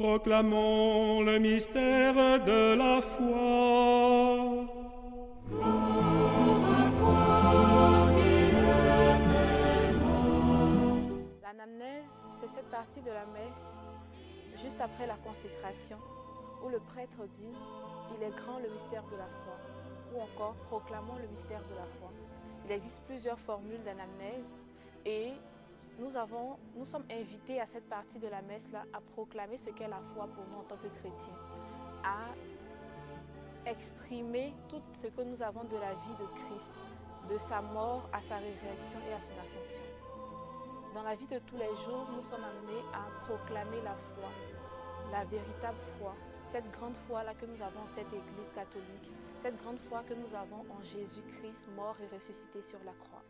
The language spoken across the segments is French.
Proclamons le mystère de la foi. L'anamnèse, c'est cette partie de la messe, juste après la consécration, où le prêtre dit « Il est grand le mystère de la foi » ou encore « Proclamons le mystère de la foi ». Il existe plusieurs formules d'anamnèse et nous sommes invités à cette partie de la messe-là à proclamer ce qu'est la foi pour nous en tant que chrétiens, à exprimer tout ce que nous avons de la vie de Christ, de sa mort à sa résurrection et à son ascension. Dans la vie de tous les jours, nous sommes amenés à proclamer la foi, la véritable foi, cette grande foi-là que nous avons en cette Église catholique, cette grande foi que nous avons en Jésus-Christ mort et ressuscité sur la croix.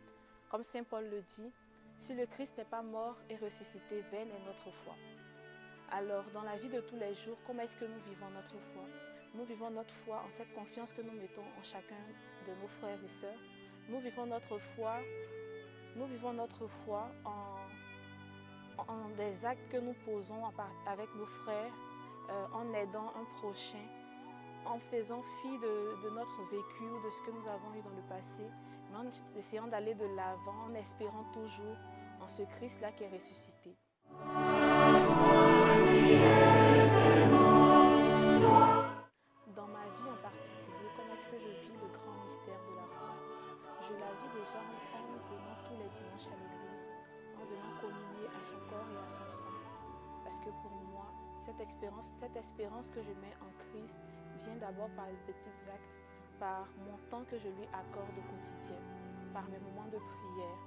Comme Saint Paul le dit, si le Christ n'est pas mort et ressuscité, vaine est notre foi. Alors, dans la vie de tous les jours, comment est-ce que nous vivons notre foi? Nous vivons notre foi en cette confiance que nous mettons en chacun de nos frères et sœurs. Nous vivons notre foi en des actes que nous posons avec nos frères, en aidant un prochain, en faisant fi de notre vécu ou de ce que nous avons eu dans le passé, mais en essayant d'aller de l'avant, en espérant toujours en ce Christ-là qui est ressuscité. Dans ma vie en particulier, comment est-ce que je vis le grand mystère de la foi? Je la vis déjà en venant tous les dimanches à l'église, en venant communier à son corps et à son sang. Parce que pour moi, cette espérance que je mets en Christ vient d'abord par les petits actes, par mon temps que je lui accorde au quotidien, par mes moments de prière,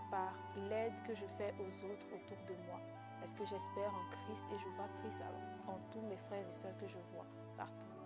par l'aide que je fais aux autres autour de moi. Parce que j'espère en Christ et je vois Christ en tous mes frères et sœurs que je vois partout.